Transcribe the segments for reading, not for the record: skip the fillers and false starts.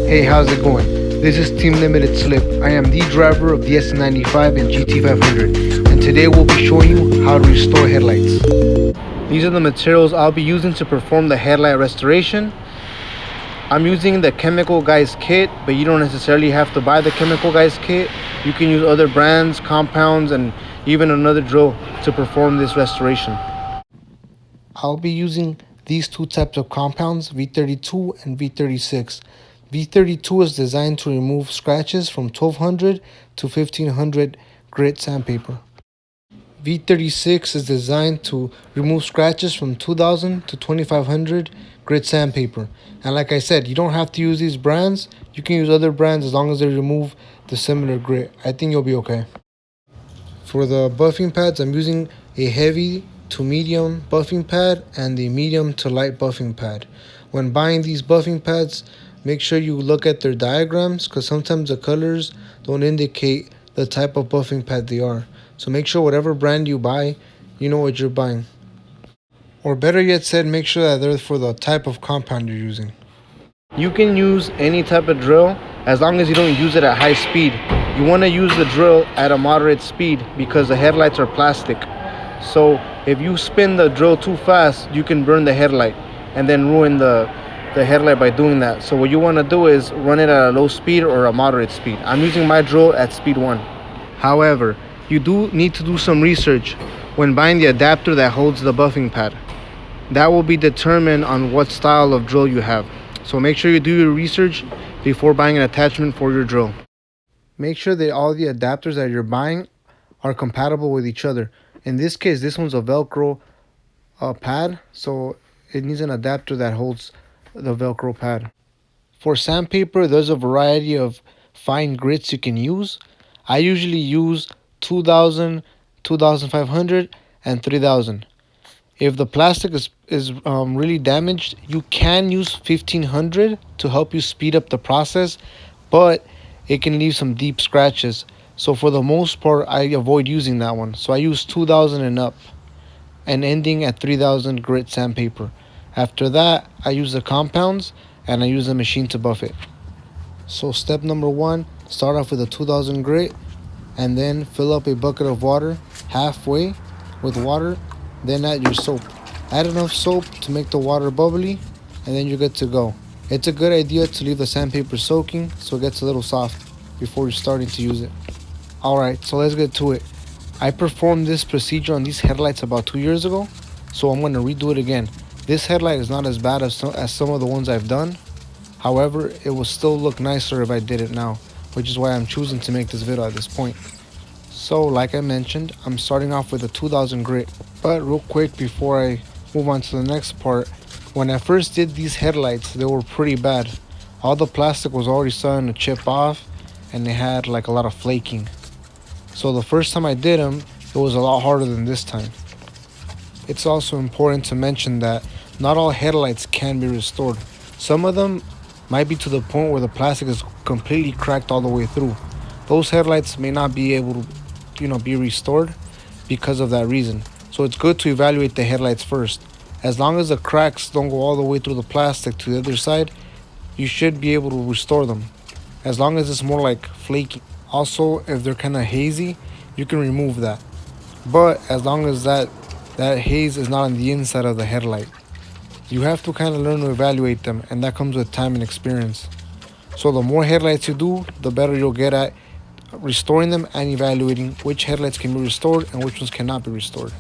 Hey, how's it going? This is Team Limited Slip. I am the driver of the S95 and GT500, and today we'll be showing you how to restore headlights. These are the materials I'll be using to perform the headlight restoration. I'm using the Chemical Guys kit, but you don't necessarily have to buy the Chemical Guys kit. You can use other brands, compounds, and even another drill to perform this restoration. I'll be using these two types of compounds, V32 and V36. V32 is designed to remove scratches from 1200 to 1500 grit sandpaper. V36 is designed to remove scratches from 2000 to 2500 grit sandpaper. And like I said, you don't have to use these brands. You can use other brands as long as they remove the similar grit. I think you'll be okay. For the buffing pads, I'm using a heavy to medium buffing pad and the medium to light buffing pad. When buying these buffing pads, make sure you look at their diagrams because sometimes the colors don't indicate the type of buffing pad they are. So make sure whatever brand you buy, you know what you're buying. Or better yet said, make sure that they're for the type of compound you're using. You can use any type of drill as long as you don't use it at high speed. You want to use the drill at a moderate speed because the headlights are plastic. So if you spin the drill too fast, you can burn the headlight and then ruin the headlight by doing that. So what you want to do is run it at a low speed or a moderate speed. I'm using my drill at speed 1. However, you do need to do some research when buying the adapter that holds the buffing pad. That will be determined on what style of drill you have. So make sure you do your research before buying an attachment for your drill. Make sure that all the adapters that you're buying are compatible with each other. In this case, this one's a Velcro pad, so it needs an adapter that holds the Velcro pad. For sandpaper, there's a variety of fine grits you can use. I usually use 2000, 2500, and 3000. If the plastic is really damaged, you can use 1500 to help you speed up the process, but it can leave some deep scratches. So for the most part, I avoid using that one. So I use 2000 and up and ending at 3000 grit sandpaper. After that, I use the compounds and I use the machine to buff it. So step number 1, start off with a 2000 grit and then fill up a bucket of water halfway with water, then add your soap. Add enough soap to make the water bubbly and then you're good to go. It's a good idea to leave the sandpaper soaking so it gets a little soft before you're starting to use it. Alright, so let's get to it. I performed this procedure on these headlights about 2 years ago, so I'm going to redo it again. This headlight is not as bad as some of the ones I've done. However, it will still look nicer if I did it now, which is why I'm choosing to make this video at this point. So, like I mentioned, I'm starting off with a 2000 grit. But real quick before I move on to the next part, when I first did these headlights, they were pretty bad. All the plastic was already starting to chip off and they had like a lot of flaking. So the first time I did them, it was a lot harder than this time. It's also important to mention that not all headlights can be restored. Some of them might be to the point where the plastic is completely cracked all the way through. Those headlights may not be able to, be restored because of that reason. So it's good to evaluate the headlights first. As long as the cracks don't go all the way through the plastic to the other side, you should be able to restore them. As long as it's more like flaky. Also, if they're kind of hazy, you can remove that. But as long as that haze is not on the inside of the headlight, you have to kind of learn to evaluate them, and that comes with time and experience. So the more headlights you do, the better you'll get at restoring them and evaluating which headlights can be restored and which ones cannot be restored.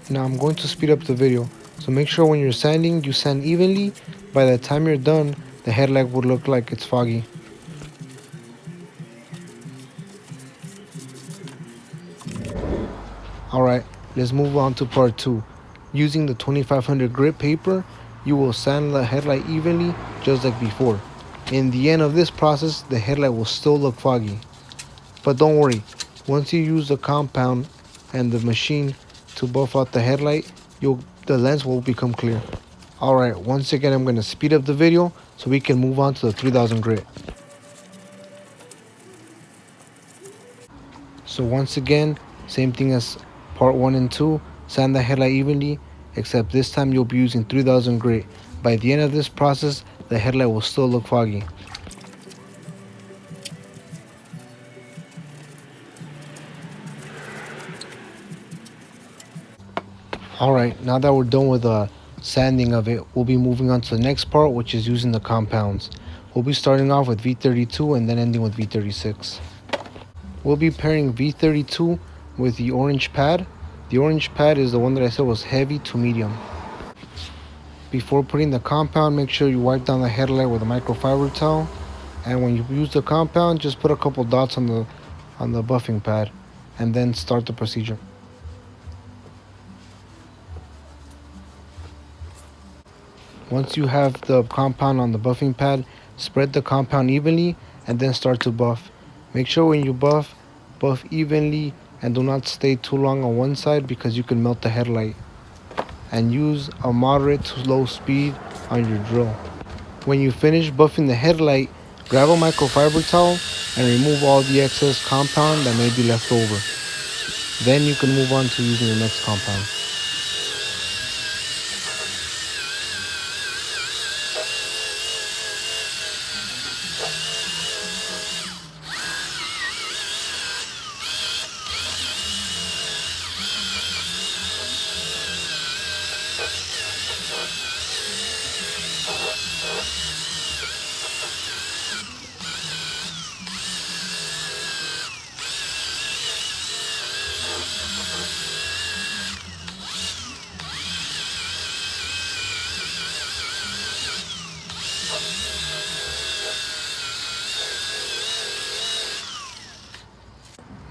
Now I'm going to speed up the video, so make sure when you're sanding, you sand evenly. By the time you're done, the headlight would look like it's foggy. Alright, let's move on to part 2. Using the 2500 grit paper, you will sand the headlight evenly just like before. In the end of this process, the headlight will still look foggy. But don't worry, once you use the compound and the machine to buff out the headlight, the lens will become clear. Alright, once again I'm going to speed up the video so we can move on to the 3000 grit. So once again, same thing as part 1 and 2, sand the headlight evenly, except this time you'll be using 3000 grit. By the end of this process, the headlight will still look foggy. Alright, now that we're done with the sanding of it, we'll be moving on to the next part, which is using the compounds. We'll be starting off with V32 and then ending with V36. We'll be pairing V32 with the orange pad. The orange pad is the one that I said was heavy to medium. Before putting the compound, make sure you wipe down the headlight with a microfiber towel. And when you use the compound, just put a couple dots on the buffing pad and then start the procedure. Once you have the compound on the buffing pad, spread the compound evenly and then start to buff. Make sure when you buff evenly and do not stay too long on one side because you can melt the headlight. And use a moderate to low speed on your drill. When you finish buffing the headlight, grab a microfiber towel and remove all the excess compound that may be left over. Then you can move on to using the next compound.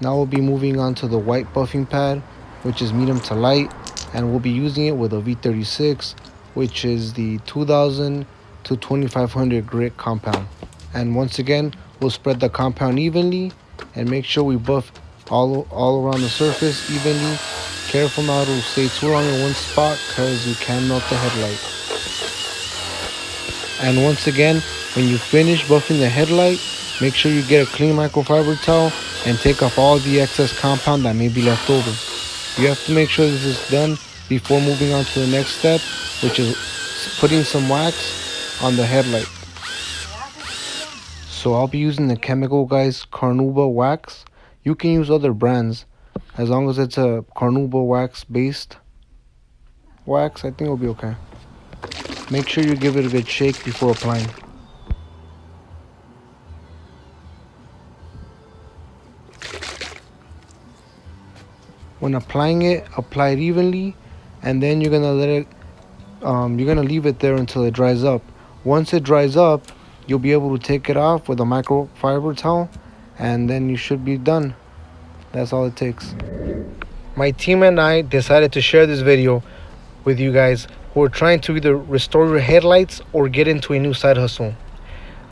Now we'll be moving on to the white buffing pad, which is medium to light, and we'll be using it with a V36, which is the 2000 to 2500 grit compound. And once again, we'll spread the compound evenly and make sure we buff all around the surface evenly. Careful not to stay too long in one spot because you can melt the headlight. And once again, when you finish buffing the headlight, make sure you get a clean microfiber towel and take off all the excess compound that may be left over. You have to make sure this is done before moving on to the next step, which is putting some wax on the headlight. So I'll be using the Chemical Guys Carnauba wax. You can use other brands as long as it's a Carnauba wax based wax. I think it'll be okay. Make sure you give it a good shake before applying. When applying it, apply it evenly, and then you're gonna let it. You're gonna leave it there until it dries up. Once it dries up, you'll be able to take it off with a microfiber towel, and then you should be done. That's all it takes. My team and I decided to share this video with you guys who are trying to either restore your headlights or get into a new side hustle.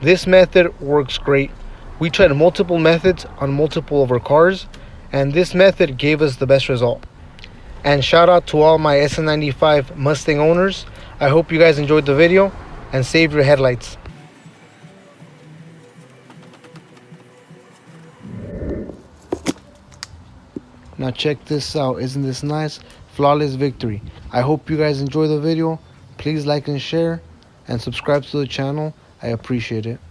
This method works great. We tried multiple methods on multiple of our cars, and this method gave us the best result. And shout out to all my SN95 Mustang owners. I hope you guys enjoyed the video and save your headlights. Now check this out, isn't this nice? Flawless victory. I hope you guys enjoy the video. Please like and share and subscribe to the channel. I appreciate it.